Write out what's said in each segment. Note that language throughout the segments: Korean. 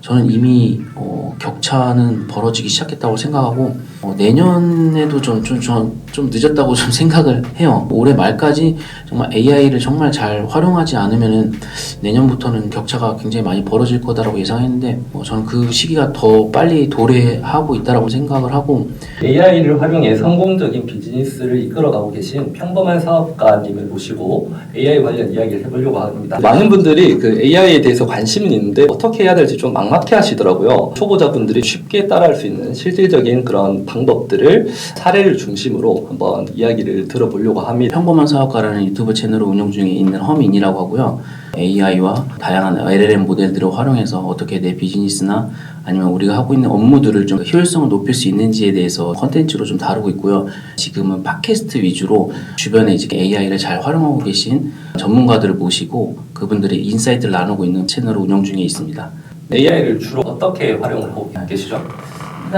저는 이미 격차는 벌어지기 시작했다고 생각하고 내년에도 좀 늦었다고 좀 생각을 해요. 올해 말까지 정말 AI를 정말 잘 활용하지 않으면은 내년부터는 격차가 굉장히 많이 벌어질 거다라고 예상했는데 저는 그 시기가 더 빨리 도래하고 있다라고 생각을 하고 AI를 활용해 성공적인 비즈니스를 이끌어가고 계신 평범한 사업가님을 모시고 AI 관련 이야기를 해보려고 합니다. 많은 분들이 그 AI에 대해서 관심은 있는데 어떻게 해야 될지 좀 막막해 하시더라고요. 초보자분들이 쉽게 따라할 수 있는 실질적인 그런 방법들을 사례를 중심으로 한번 이야기를 들어보려고 합니다. 평범한 사업가라는 유튜브 채널을 운영 중에 있는 허민이라고 하고요. AI와 다양한 LLM 모델들을 활용해서 어떻게 내 비즈니스나 아니면 우리가 하고 있는 업무들을 좀 효율성을 높일 수 있는지에 대해서 컨텐츠로 좀 다루고 있고요. 지금은 팟캐스트 위주로 주변에 이제 AI를 잘 활용하고 계신 전문가들을 모시고 그분들의 인사이트를 나누고 있는 채널을 운영 중에 있습니다. AI를 주로 어떻게 활용을 하고 계시죠?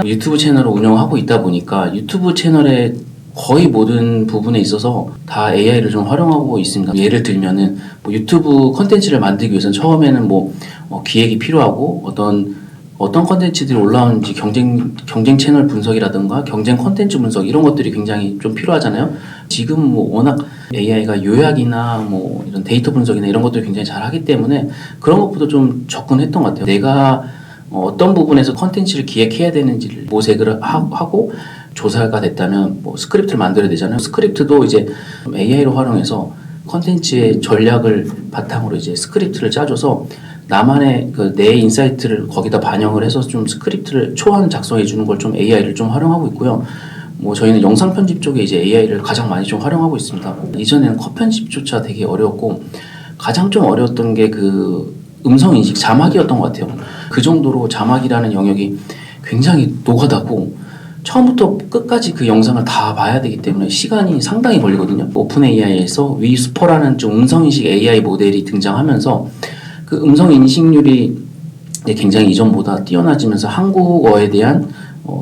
유튜브 채널을 운영하고 있다 보니까 유튜브 채널의 거의 모든 부분에 있어서 다 AI를 좀 활용하고 있습니다. 예를 들면은 유튜브 컨텐츠를 만들기 위해서는 처음에는 기획이 필요하고 어떤 컨텐츠들이 올라오는지 경쟁 채널 분석이라든가 경쟁 컨텐츠 분석 이런 것들이 굉장히 좀 필요하잖아요. 지금 워낙 AI가 요약이나 이런 데이터 분석이나 이런 것들을 굉장히 잘 하기 때문에 그런 것부터 좀 접근했던 것 같아요. 내가 어떤 부분에서 컨텐츠를 기획해야 되는지를 모색을 하고 조사가 됐다면 스크립트를 만들어야 되잖아요. 스크립트도 이제 AI로 활용해서 컨텐츠의 전략을 바탕으로 이제 스크립트를 짜줘서 나만의 내 인사이트를 거기다 반영을 해서 좀 스크립트를 초안 작성해 주는 걸 좀 AI를 좀 활용하고 있고요. 저희는 영상 편집 쪽에 이제 AI를 가장 많이 좀 활용하고 있습니다. 이전에는 컷 편집조차 되게 어려웠고 가장 좀 어려웠던 게 음성 인식 자막이었던 것 같아요. 그 정도로 자막이라는 영역이 굉장히 노가다고 처음부터 끝까지 그 영상을 다 봐야 되기 때문에 시간이 상당히 걸리거든요. 오픈 AI에서 위스퍼라는 좀 음성 인식 AI 모델이 등장하면서 그 음성 인식률이 굉장히 이전보다 뛰어나지면서 한국어에 대한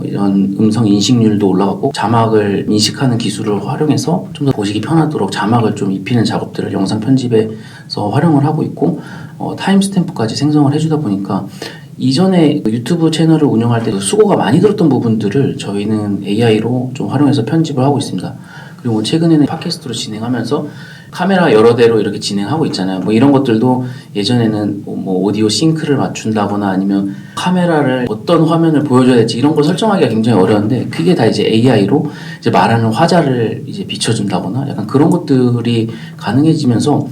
이런 음성 인식률도 올라갔고 자막을 인식하는 기술을 활용해서 좀 더 보시기 편하도록 자막을 좀 입히는 작업들을 영상 편집에서 활용을 하고 있고 타임스탬프까지 생성을 해주다 보니까 이전에 유튜브 채널을 운영할 때 수고가 많이 들었던 부분들을 저희는 AI로 좀 활용해서 편집을 하고 있습니다. 그리고 최근에는 팟캐스트로 진행하면서 카메라 여러 대로 이렇게 진행하고 있잖아요. 이런 것들도 예전에는 오디오 싱크를 맞춘다거나 아니면 카메라를 어떤 화면을 보여줘야 될지 이런 걸 설정하기가 굉장히 어려운데 그게 다 이제 AI로 이제 말하는 화자를 이제 비춰준다거나 약간 그런 것들이 가능해지면서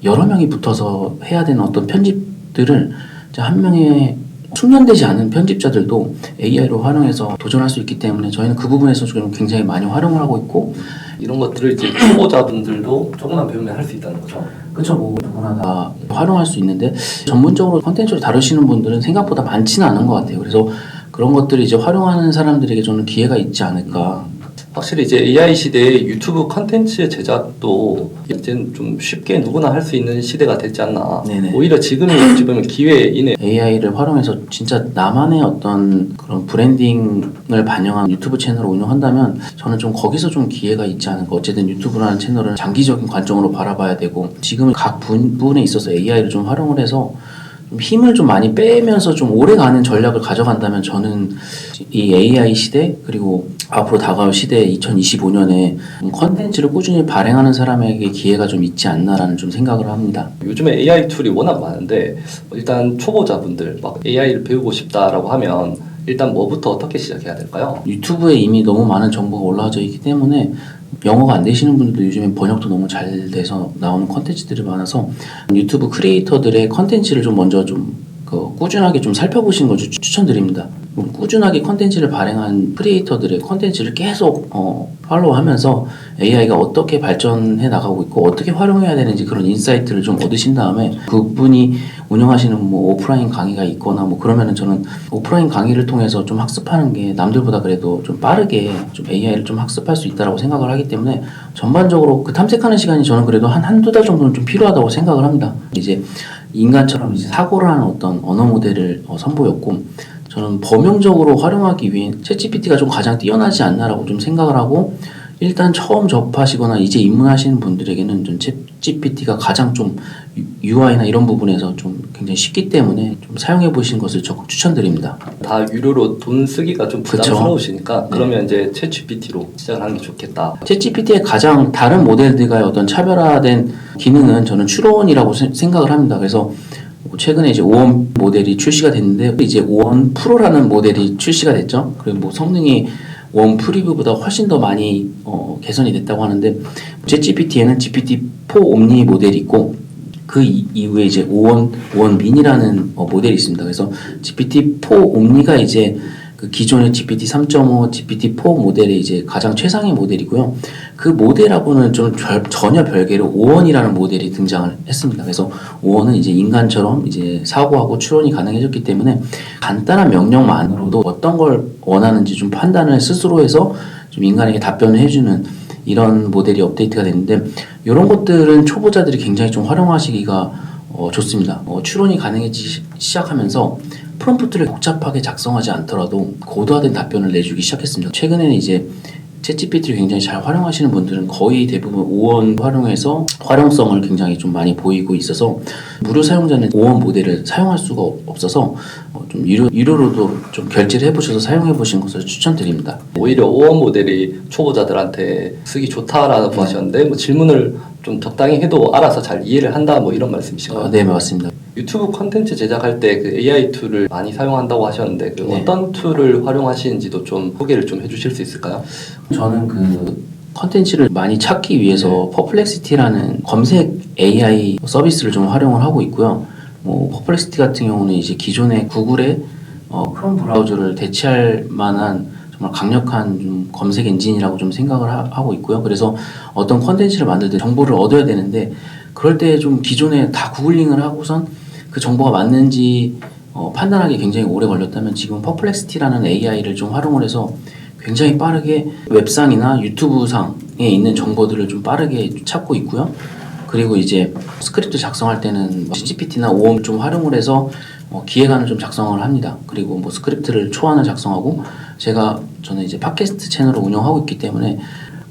여러 명이 붙어서 해야 되는 어떤 편집들을 이제 한 명의 숙련되지 않은 편집자들도 AI로 활용해서 도전할 수 있기 때문에 저희는 그 부분에서 좀 굉장히 많이 활용을 하고 있고 이런 것들을 이제 초보자분들도 조금만 배우면 할 수 있다는 거죠. 그렇죠. 누구나 다 활용할 수 있는데 전문적으로 콘텐츠를 다루시는 분들은 생각보다 많지는 않은 것 같아요. 그래서 그런 것들이 이제 활용하는 사람들에게 저는 기회가 있지 않을까. 확실히 이제 AI 시대의 유튜브 컨텐츠의 제작도 이제는 좀 쉽게 누구나 할 수 있는 시대가 됐지 않나. 네네. 오히려 지금이 어찌 보면 기회이네. AI를 활용해서 진짜 나만의 어떤 그런 브랜딩을 반영한 유튜브 채널을 운영한다면 저는 좀 거기서 좀 기회가 있지 않을까. 어쨌든 유튜브라는 채널은 장기적인 관점으로 바라봐야 되고 지금은 각 부분에 있어서 AI를 좀 활용을 해서 힘을 좀 많이 빼면서 좀 오래가는 전략을 가져간다면 저는 이 AI 시대 그리고 앞으로 다가올 시대 2025년에 컨텐츠를 꾸준히 발행하는 사람에게 기회가 좀 있지 않나라는 좀 생각을 합니다. 요즘에 AI 툴이 워낙 많은데 일단 초보자분들 막 AI를 배우고 싶다라고 하면 일단 뭐부터 어떻게 시작해야 될까요? 유튜브에 이미 너무 많은 정보가 올라와져 있기 때문에 영어가 안 되시는 분들도 요즘에 번역도 너무 잘 돼서 나오는 컨텐츠들이 많아서 유튜브 크리에이터들의 컨텐츠를 좀 먼저 꾸준하게 좀 살펴보시는 걸 추천드립니다. 꾸준하게 컨텐츠를 발행한 크리에이터들의 컨텐츠를 계속 팔로우하면서 AI가 어떻게 발전해 나가고 있고 어떻게 활용해야 되는지 그런 인사이트를 좀 얻으신 다음에 그분이 운영하시는 오프라인 강의가 있거나 그러면은 저는 오프라인 강의를 통해서 좀 학습하는 게 남들보다 그래도 좀 빠르게 좀 AI를 좀 학습할 수 있다라고 생각을 하기 때문에 전반적으로 그 탐색하는 시간이 저는 그래도 한두 달 정도는 좀 필요하다고 생각을 합니다. 이제 인간처럼 이제 사고를 하는 어떤 언어 모델을 선보였고 저는 범용적으로 활용하기 위해 챗GPT가 좀 가장 뛰어나지 않나라고 좀 생각을 하고 일단 처음 접하시거나 이제 입문하시는 분들에게는 좀 챗GPT가 가장 좀 UI나 이런 부분에서 좀 굉장히 쉽기 때문에 좀 사용해 보시는 것을 적극 추천드립니다. 다 유료로 돈 쓰기가 좀 그쵸. 부담스러우시니까 네. 그러면 이제 챗GPT로 시작을 하는 게 좋겠다. 챗GPT의 가장 다른 모델들과의 어떤 차별화된 기능은 저는 추론이라고 생각을 합니다. 그래서 최근에 이제 5원 모델이 출시가 됐는데 이제 5원 프로라는 모델이 출시가 됐죠. 그리고 뭐 성능이 5원 프리뷰보다 훨씬 더 많이 개선이 됐다고 하는데 챗GPT에는 GPT-4 옴니 모델이 있고 그 이후에 이제 5원 미니라는 모델이 있습니다. 그래서 GPT-4 옴니가 이제 그 기존의 GPT 3.5, GPT-4 모델의 이제 가장 최상의 모델이고요. 그 모델하고는 좀 전혀 별개로 5원이라는 모델이 등장을 했습니다. 그래서 5원은 이제 인간처럼 이제 사고하고 추론이 가능해졌기 때문에 간단한 명령만으로도 어떤 걸 원하는지 좀 판단을 스스로 해서 좀 인간에게 답변을 해주는 이런 모델이 업데이트가 됐는데 이런 것들은 초보자들이 굉장히 좀 활용하시기가 좋습니다. 추론이 가능해지기 시작하면서 프롬프트를 복잡하게 작성하지 않더라도 고도화된 답변을 내주기 시작했습니다. 최근에는 이제 챗GPT를 굉장히 잘 활용하시는 분들은 거의 대부분 5원 활용해서 활용성을 굉장히 좀 많이 보이고 있어서 무료 사용자는 5원 모델을 사용할 수가 없어서 좀 유료로도 좀 결제를 해보셔서 사용해 보시는 것을 추천드립니다. 오히려 5원 모델이 초보자들한테 쓰기 좋다라고 하셨는데 뭐 질문을 좀 적당히 해도 알아서 잘 이해를 한다 뭐 이런 말씀이신가요? 네, 맞습니다. 유튜브 콘텐츠 제작할 때 그 AI 툴을 많이 사용한다고 하셨는데 그 네. 어떤 툴을 활용하시는지도 좀 소개를 좀 해주실 수 있을까요? 저는 그 컨텐츠를 많이 찾기 위해서 퍼플렉시티라는 검색 AI 서비스를 좀 활용을 하고 있고요. 뭐 퍼플렉시티 같은 경우는 이제 기존의 구글의 크롬 브라우저를 대체할 만한 정말 강력한 좀 검색 엔진이라고 좀 생각을 하고 있고요. 그래서 어떤 컨텐츠를 만들 때 정보를 얻어야 되는데 그럴 때 좀 기존에 다 구글링을 하고선 그 정보가 맞는지 판단하기 굉장히 오래 걸렸다면 지금 퍼플렉시티라는 AI를 좀 활용을 해서 굉장히 빠르게 웹상이나 유튜브상에 있는 정보들을 좀 빠르게 찾고 있고요. 그리고 이제 스크립트 작성할 때는 ChatGPT나 오엄 좀 활용을 해서 기획안을 좀 작성을 합니다. 그리고 뭐 스크립트를 초안을 작성하고 저는 이제 팟캐스트 채널을 운영하고 있기 때문에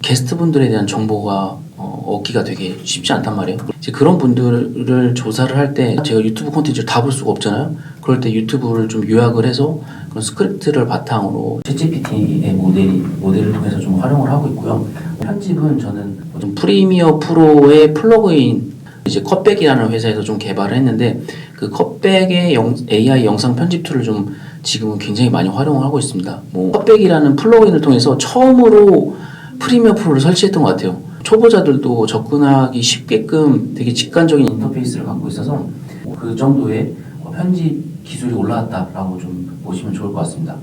게스트분들에 대한 정보가 얻기가 되게 쉽지 않단 말이에요. 이제 그런 분들을 조사를 할 때 제가 유튜브 콘텐츠를 다 볼 수가 없잖아요. 그럴 때 유튜브를 좀 요약을 해서 그런 스크립트를 바탕으로 챗GPT의 모델을 통해서 좀 활용을 하고 있고요. 편집은 저는 좀 프리미어 프로의 플러그인 이제 컷백이라는 회사에서 좀 개발을 했는데 그 컷백의 AI 영상 편집 툴을 좀 지금은 굉장히 많이 활용을 하고 있습니다. 뭐 컷백이라는 플러그인을 통해서 처음으로 프리미어 프로를 설치했던 것 같아요. 초보자들도 접근하기 쉽게끔 되게 직관적인 인터페이스를 갖고 있어서 그 정도의 편집 기술이 올라왔다라고 좀 보시면 좋을 것 같습니다.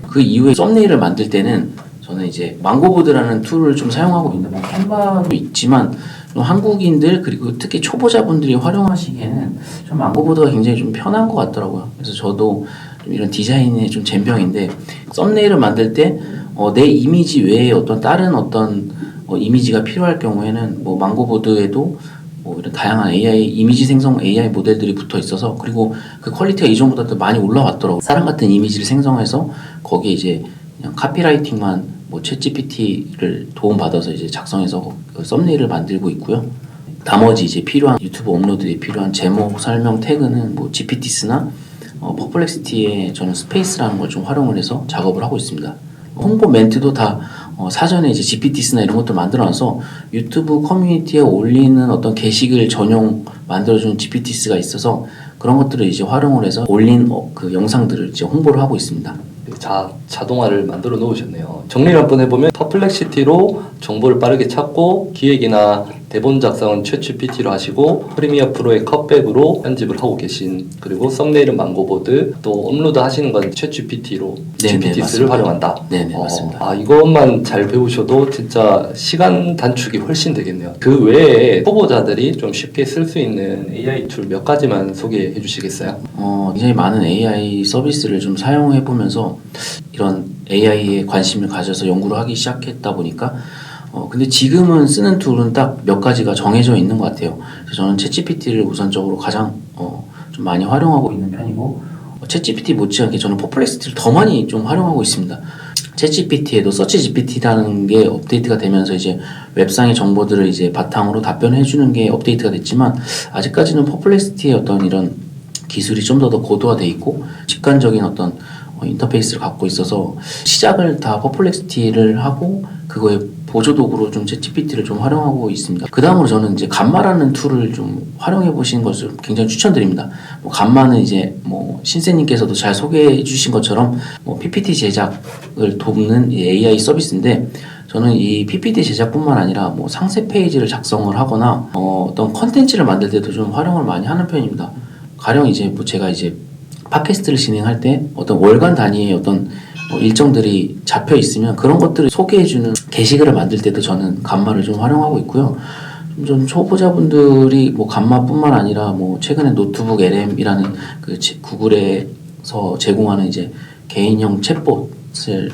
그 이후에 썸네일을 만들 때는 저는 이제 망고보드라는 툴을 좀 사용하고 있는데 뭐 캔바도 있지만 좀 한국인들 그리고 특히 초보자분들이 활용하시기에는 좀 망고보드가 굉장히 좀 편한 것 같더라고요. 그래서 저도 좀 이런 디자인에 좀 젬병인데 썸네일을 만들 때 내 이미지 외에 다른 이미지가 필요할 경우에는 뭐 망고보드에도 뭐 이런 다양한 이미지 생성 AI 모델들이 붙어 있어서 그리고 그 퀄리티가 이전보다 더 많이 올라왔더라고요. 사람 같은 이미지를 생성해서 거기에 이제 그냥 카피라이팅만 뭐 챗GPT를 도움받아서 이제 작성해서 그 썸네일을 만들고 있고요. 나머지 이제 필요한 유튜브 업로드에 필요한 제목, 설명, 태그는 뭐 GPT스나 퍼플렉시티의 저는 스페이스라는 걸 좀 활용을 해서 작업을 하고 있습니다. 홍보 멘트도 다 사전에 이제 GPT스나 이런 것들 만들어놔서 유튜브 커뮤니티에 올리는 어떤 게시글 전용 만들어주는 GPT스가 있어서 그런 것들을 이제 활용을 해서 올린 그 영상들을 이제 홍보를 하고 있습니다. 자동화를 만들어 놓으셨네요. 정리를 한번 해보면 퍼플렉시티로 정보를 빠르게 찾고 기획이나 대본 작성은 챗GPT로 하시고 프리미어 프로의 컷백으로 편집을 하고 계신 그리고 썸네일은 망고보드 또 업로드 하시는 건 챗GPT로 GPT를 활용한다. 네네 맞습니다. 이것만 잘 배우셔도 진짜 시간 단축이 훨씬 되겠네요. 그 외에 초보자들이 좀 쉽게 쓸 수 있는 AI 툴 몇 가지만 소개해 주시겠어요? 굉장히 많은 AI 서비스를 좀 사용해 보면서 이런 AI에 관심을 가져서 연구를 하기 시작했다 보니까 근데 지금은 쓰는 툴은 딱 몇 가지가 정해져 있는 것 같아요. 그래서 저는 챗GPT를 우선적으로 가장 좀 많이 활용하고 있는 편이고 챗GPT 못지않게 저는 퍼플렉시티를 더 많이 좀 활용하고 있습니다. 챗GPT에도 서치 GPT라는 게 업데이트가 되면서 이제 웹상의 정보들을 이제 바탕으로 답변해 주는 게 업데이트가 됐지만 아직까지는 퍼플렉시티의 어떤 이런 기술이 좀 더 고도화돼 있고 직관적인 어떤 인터페이스를 갖고 있어서 시작을 다 퍼플렉시티를 하고 그거에 보조 도구로 좀 챗GPT를 좀 활용하고 있습니다. 그 다음으로 저는 이제 감마라는 툴을 좀 활용해 보시는 것을 굉장히 추천드립니다. 감마는 이제 신세님께서도 잘 소개해 주신 것처럼 PPT 제작을 돕는 AI 서비스인데 저는 이 PPT 제작뿐만 아니라 상세 페이지를 작성을 하거나 어떤 컨텐츠를 만들 때도 좀 활용을 많이 하는 편입니다. 가령 이제 제가 이제 팟캐스트를 진행할 때 어떤 월간 단위의 어떤 일정들이 잡혀 있으면 그런 것들을 소개해주는 게시글을 만들 때도 저는 감마를 좀 활용하고 있고요. 좀 초보자분들이 감마뿐만 아니라 최근에 노트북 LM이라는 그 구글에서 제공하는 이제 개인형 챗봇을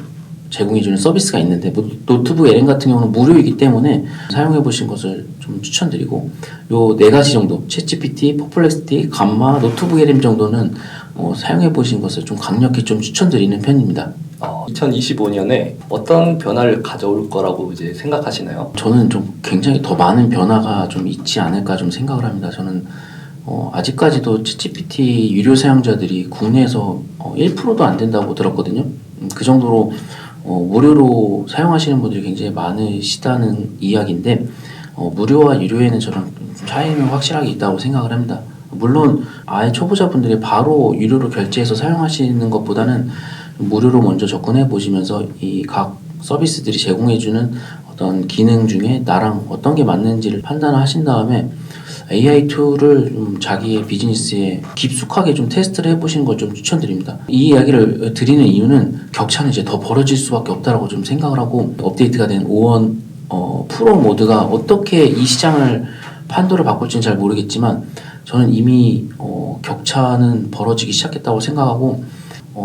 제공해주는 서비스가 있는데 노트북 LM 같은 경우는 무료이기 때문에 사용해보신 것을 좀 추천드리고 요 4가지 정도 챗GPT, 퍼플렉시티, 감마, 노트북 LM 정도는 사용해보신 것을 좀 강력히 좀 추천드리는 편입니다. 2025년에 어떤 변화를 가져올 거라고 이제 생각하시나요? 저는 좀 굉장히 더 많은 변화가 좀 있지 않을까 좀 생각을 합니다. 저는 아직까지도 챗GPT 유료 사용자들이 국내에서 1%도 안 된다고 들었거든요. 그 정도로 무료로 사용하시는 분들이 굉장히 많으시다는 이야기인데 무료와 유료에는 저는 차이는 확실하게 있다고 생각을 합니다. 물론 아예 초보자분들이 바로 유료로 결제해서 사용하시는 것보다는 무료로 먼저 접근해 보시면서 이 각 서비스들이 제공해주는 어떤 기능 중에 나랑 어떤 게 맞는지를 판단하신 다음에 AI 툴을 좀 자기의 비즈니스에 깊숙하게 좀 테스트를 해보시는 걸 좀 추천드립니다. 이 이야기를 드리는 이유는 격차는 이제 더 벌어질 수밖에 없다라고 좀 생각을 하고 업데이트가 된 5원 프로 모드가 어떻게 이 시장을 판도를 바꿀지는 잘 모르겠지만 저는 이미 격차는 벌어지기 시작했다고 생각하고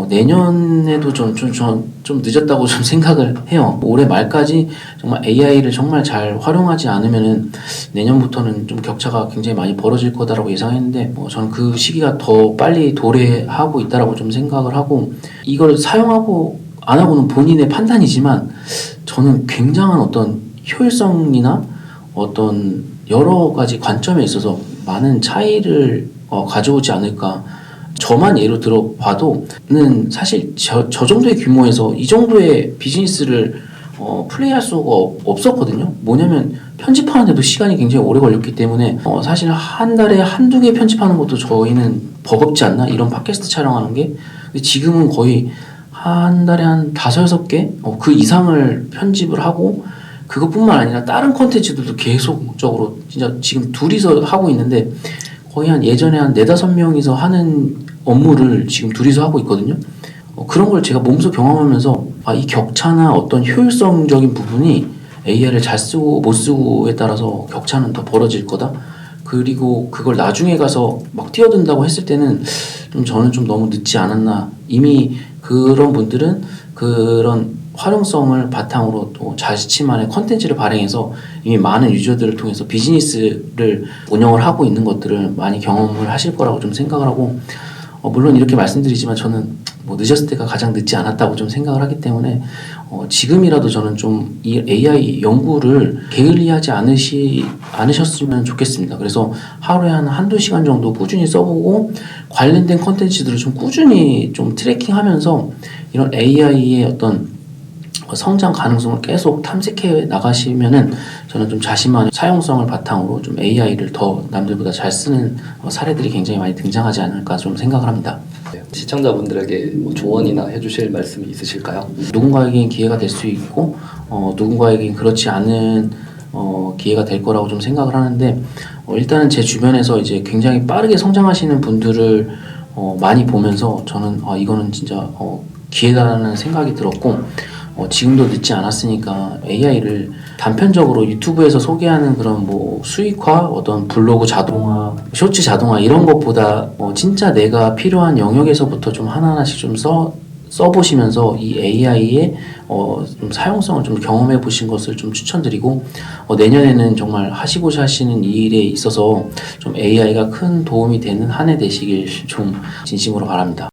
내년에도 좀 늦었다고 좀 생각을 해요. 올해 말까지 정말 AI를 정말 잘 활용하지 않으면은 내년부터는 좀 격차가 굉장히 많이 벌어질 거다라고 예상했는데 저는 그 시기가 더 빨리 도래하고 있다라고 좀 생각을 하고 이걸 사용하고 안 하고는 본인의 판단이지만 저는 굉장한 어떤 효율성이나 어떤 여러 가지 관점에 있어서 많은 차이를 가져오지 않을까. 저만 예로 들어봐도는 사실 저 정도의 규모에서 이 정도의 비즈니스를 플레이할 수가 없었거든요. 뭐냐면 편집하는데도 시간이 굉장히 오래 걸렸기 때문에 사실 한 달에 한두 개 편집하는 것도 저희는 버겁지 않나? 이런 팟캐스트 촬영하는 게. 근데 지금은 거의 한 달에 한 5-6개? 그 이상을 편집을 하고 그것뿐만 아니라 다른 콘텐츠들도 계속적으로 진짜 지금 둘이서 하고 있는데 거의 예전에 한 4-5명이서 하는 업무를 지금 둘이서 하고 있거든요. 그런 걸 제가 몸소 경험하면서 이 격차나 어떤 효율성적인 부분이 AI를 잘 쓰고 못 쓰고에 따라서 격차는 더 벌어질 거다. 그리고 그걸 나중에 가서 막 뛰어든다고 했을 때는 저는 좀 너무 늦지 않았나. 이미 그런 분들은 그런 활용성을 바탕으로 또 자신만의 컨텐츠를 발행해서 이미 많은 유저들을 통해서 비즈니스를 운영을 하고 있는 것들을 많이 경험을 하실 거라고 좀 생각을 하고 물론 이렇게 말씀드리지만 저는 늦었을 때가 가장 늦지 않았다고 좀 생각을 하기 때문에 지금이라도 저는 좀 이 AI 연구를 게을리하지 않으셨으면 좋겠습니다. 그래서 하루에 한두 시간 정도 꾸준히 써보고 관련된 컨텐츠들을 좀 꾸준히 좀 트래킹하면서 이런 AI의 어떤 성장 가능성을 계속 탐색해 나가시면은 저는 좀 자신만의 사용성을 바탕으로 좀 AI를 더 남들보다 잘 쓰는 사례들이 굉장히 많이 등장하지 않을까 좀 생각을 합니다. 시청자분들에게 조언이나 해주실 말씀이 있으실까요? 누군가에겐 기회가 될 수 있고 누군가에겐 그렇지 않은 기회가 될 거라고 좀 생각을 하는데 일단은 제 주변에서 이제 굉장히 빠르게 성장하시는 분들을 많이 보면서 저는 이거는 진짜 기회다라는 생각이 들었고 지금도 늦지 않았으니까 AI를 단편적으로 유튜브에서 소개하는 그런 수익화, 어떤 블로그 자동화, 쇼츠 자동화 이런 것보다 진짜 내가 필요한 영역에서부터 좀 하나하나씩 좀 써보시면서 이 AI의 좀 사용성을 좀 경험해 보신 것을 좀 추천드리고 내년에는 정말 하시고자 하시는 일에 있어서 좀 AI가 큰 도움이 되는 한 해 되시길 좀 진심으로 바랍니다.